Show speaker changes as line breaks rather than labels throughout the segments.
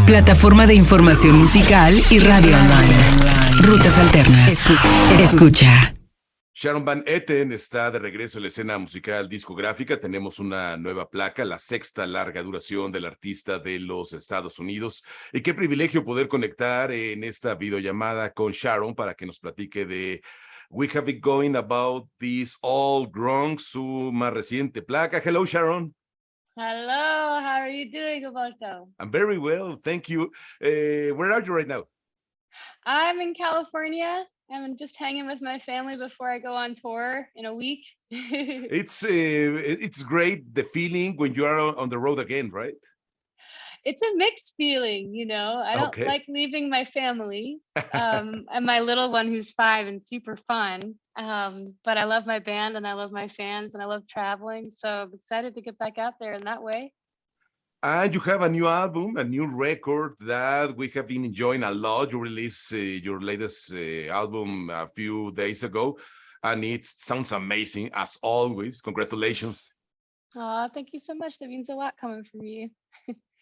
Plataforma de información musical y radio online. Rutas Alternas. Escucha.
Sharon Van Etten está de regreso en la escena musical discográfica. Tenemos una nueva placa, la sexta larga duración del artista de los Estados Unidos. Y qué privilegio poder conectar en esta videollamada con Sharon para que nos platique de We Have It Going About This All Grown, su más reciente placa. Hello, Sharon.
Hello, how are you doing, Roberto?
I'm very well, thank you. Where are you right now?
I'm in California. I'm just hanging with my family before I go on tour in a week.
It's great, the feeling when you are on the road again, right?
It's a mixed feeling, I don't
Okay.
like leaving my family and my little one who's 5 and super fun. But I love my band and I love my fans and I love traveling. So I'm excited to get back out there in that way.
And you have a new album, a new record that we have been enjoying a lot. You released your latest album a few days ago, and it sounds amazing as always. Congratulations.
Oh, thank you so much. That means a lot coming from you.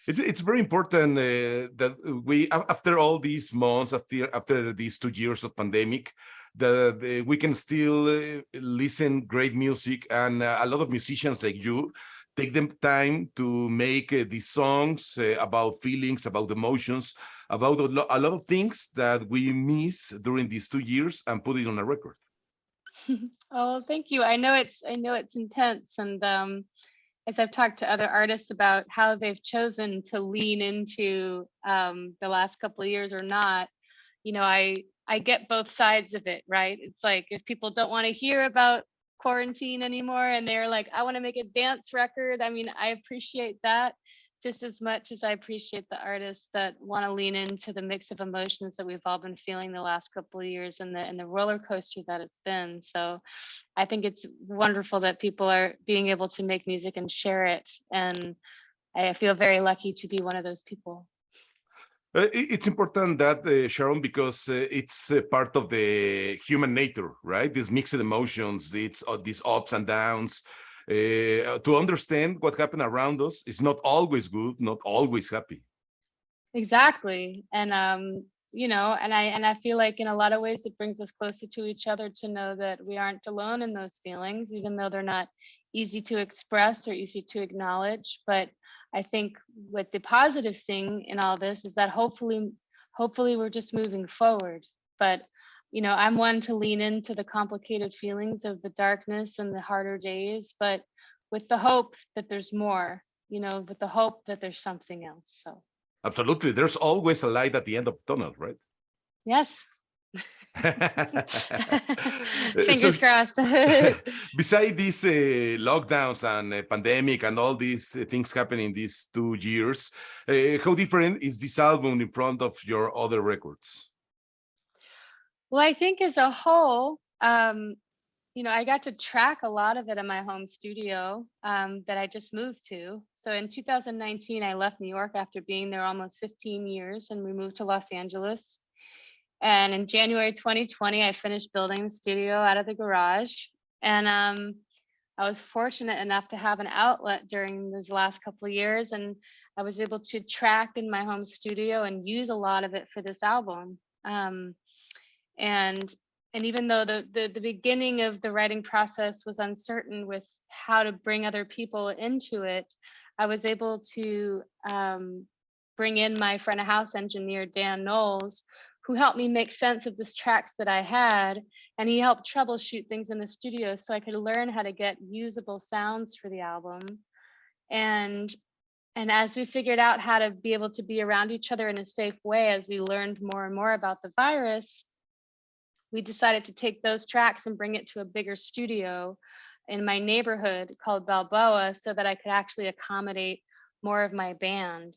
It's very important that we, after all these months, after these 2 years of pandemic, that we can still listen great music, and a lot of musicians like you take them time to make these songs about feelings, about emotions, about a lot of things that we miss during these 2 years, and put it on a record.
Oh, thank you. I know it's intense, and as I've talked to other artists about how they've chosen to lean into the last couple of years or not, I get both sides of it, right? It's like if people don't want to hear about quarantine anymore and they're like, I want to make a dance record. I mean, I appreciate that just as much as I appreciate the artists that want to lean into the mix of emotions that we've all been feeling the last couple of years and the roller coaster that it's been. So I think it's wonderful that people are being able to make music and share it. And I feel very lucky to be one of those people.
It's important that, Sharon, because it's part of the human nature, right? These mixed emotions, it's these ups and downs. To understand what happened around us is not always good, not always happy.
Exactly. And and I feel like in a lot of ways it brings us closer to each other to know that we aren't alone in those feelings, even though they're not easy to express or easy to acknowledge. But I think what the positive thing in all this is that hopefully we're just moving forward. But I'm one to lean into the complicated feelings of the darkness and the harder days, but with the hope that there's more, with the hope that there's something else. So
Absolutely. There's always a light at the end of the tunnel, right?
yes. Fingers crossed.
Besides these lockdowns and pandemic and all these things happening these 2 years, how different is this album in front of your other records?
Well, I think as a whole, I got to track a lot of it in my home studio that I just moved to. So in 2019, I left New York after being there almost 15 years, and we moved to Los Angeles. And in January 2020, I finished building the studio out of the garage. And I was fortunate enough to have an outlet during these last couple of years. And I was able to track in my home studio and use a lot of it for this album. And even though the beginning of the writing process was uncertain with how to bring other people into it, I was able to bring in my front of house engineer, Dan Knowles, who helped me make sense of the tracks that I had. And he helped troubleshoot things in the studio so I could learn how to get usable sounds for the album. And as we figured out how to be able to be around each other in a safe way, as we learned more and more about the virus, we decided to take those tracks and bring it to a bigger studio in my neighborhood called Balboa so that I could actually accommodate more of my band.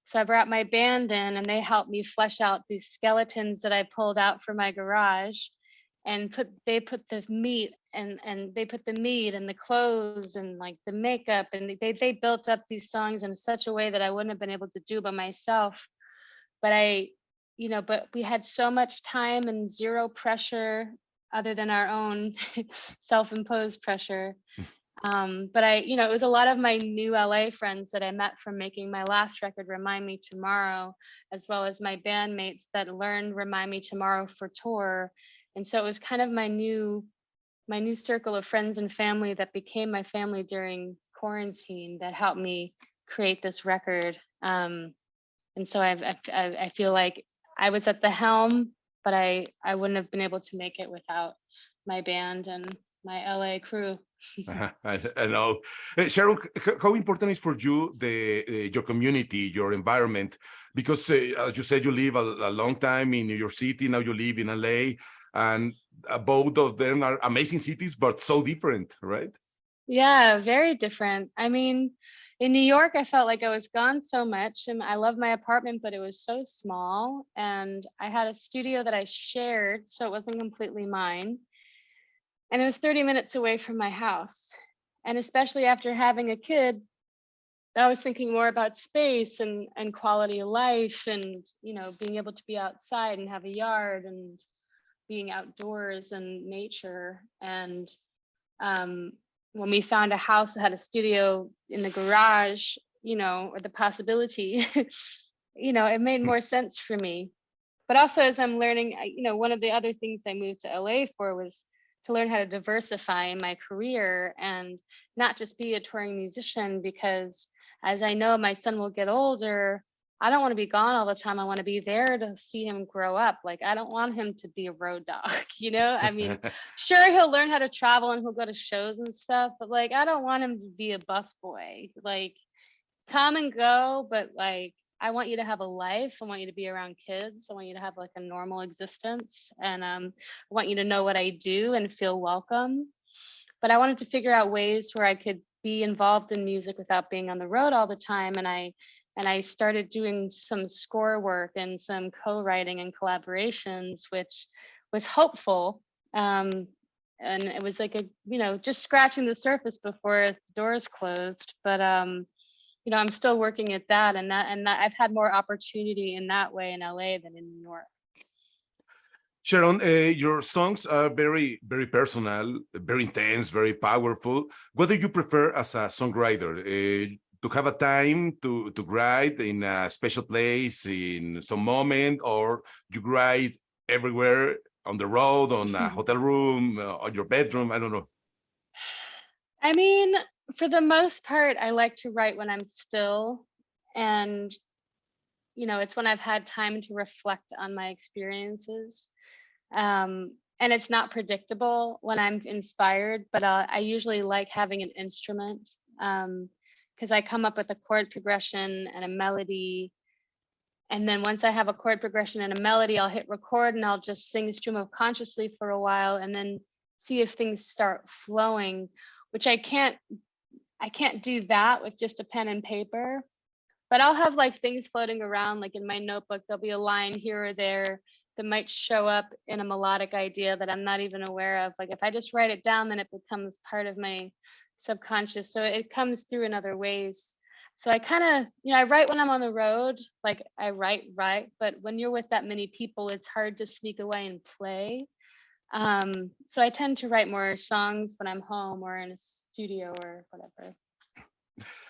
So I brought my band in and they helped me flesh out these skeletons that I pulled out from my garage, and they put the meat and the clothes and like the makeup, and they built up these songs in such a way that I wouldn't have been able to do by myself. But but we had so much time and zero pressure other than our own self-imposed pressure. But it was a lot of my new LA friends that I met from making my last record, Remind Me Tomorrow, as well as my bandmates that learned Remind Me Tomorrow for tour. And so it was kind of my new circle of friends and family that became my family during quarantine that helped me create this record. And so I feel like I was at the helm, but I wouldn't have been able to make it without my band and my LA crew.
I know. Sharon, how important is for you your community, your environment? Because as you said, you live a long time in New York City. Now you live in LA, and both of them are amazing cities, but so different, right?
Yeah, very different. I mean, in New York, I felt like I was gone so much, and I love my apartment, but it was so small, and I had a studio that I shared, so it wasn't completely mine. And it was 30 minutes away from my house. And especially after having a kid, I was thinking more about space and quality of life and, being able to be outside and have a yard and being outdoors and nature. And when we found a house that had a studio in the garage, or the possibility, it made more sense for me. But also as I'm learning, one of the other things I moved to LA for was to learn how to diversify in my career and not just be a touring musician, because as I know my son will get older, I don't want to be gone all the time. I want to be there to see him grow up. Like, I don't want him to be a road dog, I mean, sure, he'll learn how to travel and he'll go to shows and stuff, but like, I don't want him to be a busboy. Like, come and go, but like, I want you to have a life. I want you to be around kids. I want you to have like a normal existence. And I want you to know what I do and feel welcome. But I wanted to figure out ways where I could be involved in music without being on the road all the time. And I started doing some score work and some co-writing and collaborations, which was hopeful. And it was like just scratching the surface before the doors closed. But I'm still working at that, and that I've had more opportunity in that way in LA than in New York.
Sharon, your songs are very, very personal, very intense, very powerful. What do you prefer as a songwriter? To have a time to write in a special place, in some moment, or you write everywhere, on the road, on a hotel room, on your bedroom? I don't know.
I mean, for the most part, I like to write when I'm still, and it's when I've had time to reflect on my experiences. And it's not predictable when I'm inspired, but I usually like having an instrument, because I come up with a chord progression and a melody. And then once I have a chord progression and a melody, I'll hit record and I'll just sing stream of consciously for a while and then see if things start flowing, which I can't do that with just a pen and paper. But I'll have like things floating around, like in my notebook, there'll be a line here or there that might show up in a melodic idea that I'm not even aware of. Like if I just write it down, then it becomes part of my subconscious. So it comes through in other ways. So I kind of, I write when I'm on the road, like I write, but when you're with that many people, it's hard to sneak away and play. So I tend to write more songs when I'm home or in a studio or whatever.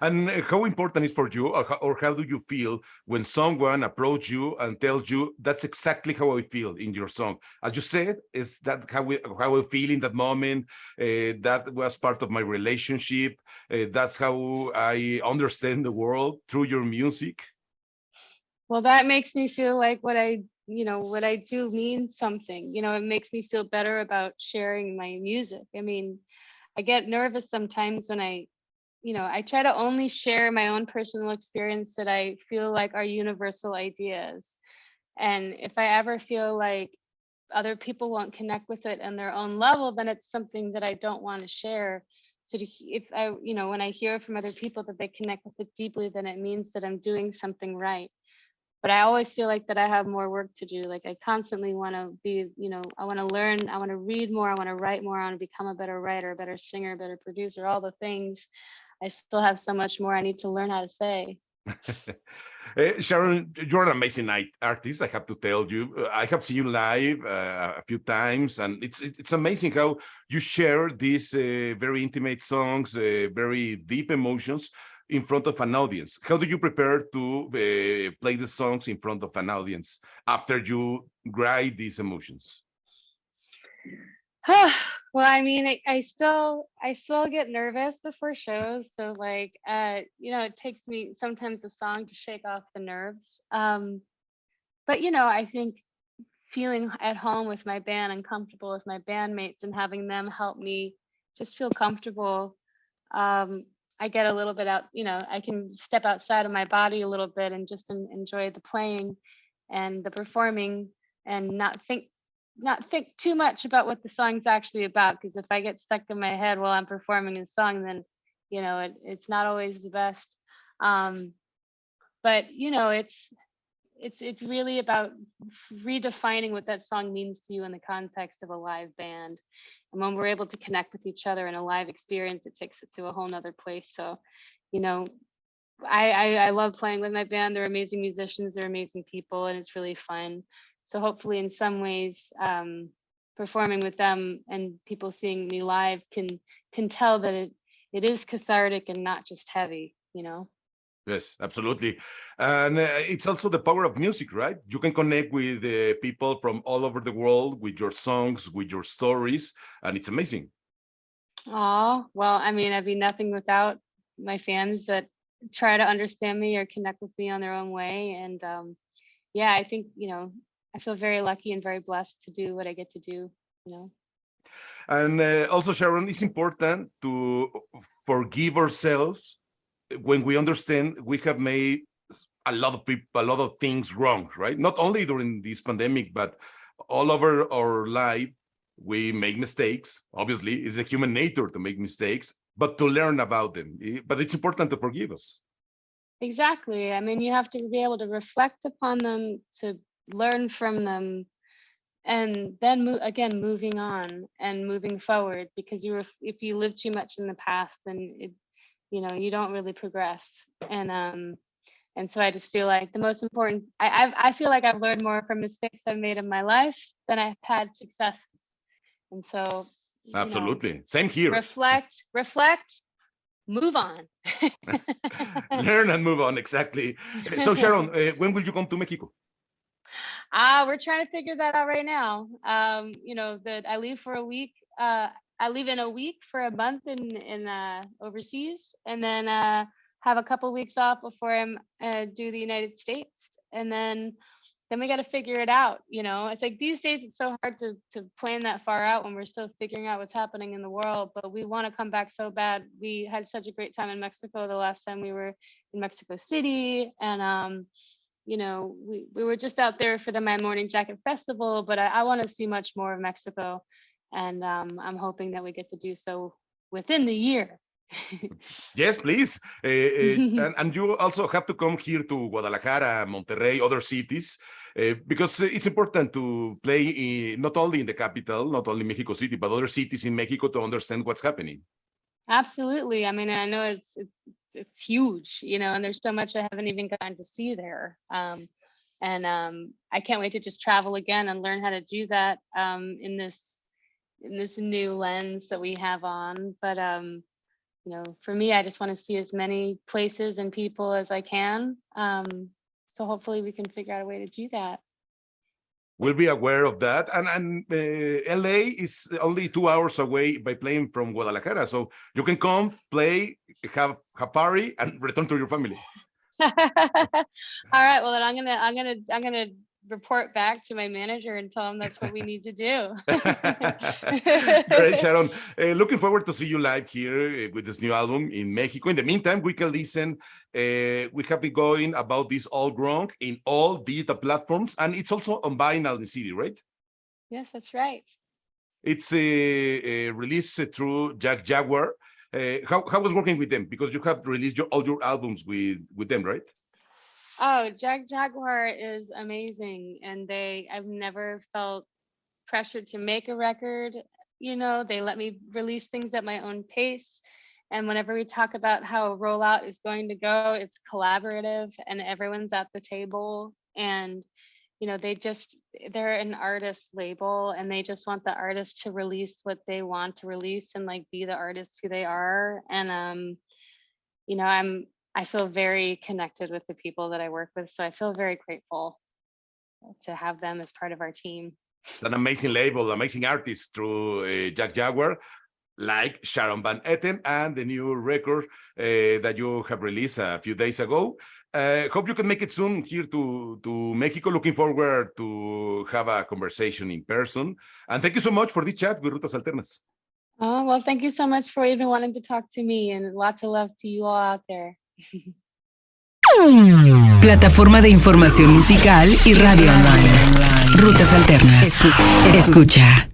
And how important is for you, or how do you feel when someone approaches you and tells you, that's exactly how I feel in your song? As you said, is that how I feel in that moment? That was part of my relationship. That's how I understand the world, through your music.
Well, that makes me feel like what I do means something. It makes me feel better about sharing my music. I mean, I get nervous sometimes when I try to only share my own personal experience that I feel like are universal ideas. And if I ever feel like other people won't connect with it on their own level, then it's something that I don't want to share. So if I, when I hear from other people that they connect with it deeply, then it means that I'm doing something right. But I always feel like that I have more work to do. Like I constantly want to be, I want to learn, I want to read more, I want to write more, I want to become a better writer, a better singer, a better producer, all the things. I still have so much more I need to learn how to say.
Sharon, you're an amazing artist. I have to tell you, I have seen you live a few times, and it's amazing how you share these very intimate songs, very deep emotions in front of an audience. How do you prepare to play the songs in front of an audience after you write these emotions?
Well, I mean, I still get nervous before shows. So like, it takes me sometimes a song to shake off the nerves. But I think feeling at home with my band and comfortable with my bandmates and having them help me just feel comfortable. I get a little bit out, I can step outside of my body a little bit and just enjoy the playing and the performing and not think too much about what the song's actually about, because if I get stuck in my head while I'm performing a song, then it's not always the best. But it's really about redefining what that song means to you in the context of a live band. And when we're able to connect with each other in a live experience, it takes it to a whole nother place. So, I love playing with my band. They're amazing musicians, they're amazing people, and it's really fun. So hopefully in some ways, performing with them and people seeing me live can tell that it is cathartic and not just heavy.
Yes, absolutely. And it's also the power of music, right? You can connect with people from all over the world with your songs, with your stories, and it's amazing.
Oh, well, I mean, I'd be nothing without my fans that try to understand me or connect with me on their own way. And yeah, I think, I feel very lucky and very blessed to do what I get to do.
And also, Sharon, it's important to forgive ourselves when we understand we have made a lot of people, a lot of things wrong, right? Not only during this pandemic, but all over our life, we make mistakes. Obviously, it's a human nature to make mistakes, but to learn about them. But it's important to forgive us.
Exactly. I mean, you have to be able to reflect upon them, to learn from them, and then moving on and moving forward, because if you live too much in the past, then you don't really progress. And so I just feel like the most important, I feel like I've learned more from mistakes I've made in my life than I've had successes. And so
Absolutely. Same here.
reflect, move on.
Learn and move on. Exactly. So Sharon, when will you come to Mexico?
We're trying to figure that out right now. That I leave for a week. I leave in a week for a month in overseas, and then have a couple weeks off before I do the United States, and then we got to figure it out. It's like these days it's so hard to plan that far out when we're still figuring out what's happening in the world. But we want to come back so bad. We had such a great time in Mexico the last time we were in Mexico City, and we were just out there for the My Morning Jacket Festival, but I want to see much more of Mexico, and I'm hoping that we get to do so within the year.
Yes, please. And you also have to come here to Guadalajara, Monterrey, other cities, because it's important to play not only in the capital, not only Mexico City, but other cities in Mexico to understand what's happening.
Absolutely. I mean, I know it's huge, and there's so much I haven't even gotten to see there. And I can't wait to just travel again and learn how to do that in this new lens that we have on. But for me, I just want to see as many places and people as I can. So hopefully we can figure out a way to do that.
We'll be aware of that. And LA is only 2 hours away by plane from Guadalajara. So you can come, play, have a party, and return to your family.
All right. Well, then I'm gonna report back to my manager and tell him that's what we need to do.
Great, Sharon. Looking forward to see you live here with this new album in Mexico. In the meantime, we can listen. We have been going about this all grown in all digital platforms, and it's also on vinyl in CD, right?
Yes, that's right.
It's released through Jagjaguwar. How was working with them? Because you have released all your albums with them, right?
Oh, Jagjaguwar is amazing, and I've never felt pressured to make a record. They let me release things at my own pace, And whenever we talk about how a rollout is going to go, it's collaborative and everyone's at the table. And, you know, they're an artist label and they just want the artist to release what they want to release and like be the artist who they are. And, you know, I feel very connected with the people that I work with. So I feel very grateful to have them as part of our team.
An amazing label, amazing artists through Jagjaguwar, like Sharon Van Etten and the new record that you have released a few days ago. Hope you can make it soon here to Mexico. Looking forward to have a conversation in person. And thank you so much for this chat with Rutas Alternas.
Oh, well, thank you so much for even wanting to talk to me, and lots of love to you all out there.
Plataforma de información musical y radio online. Rutas Alternas. Escucha.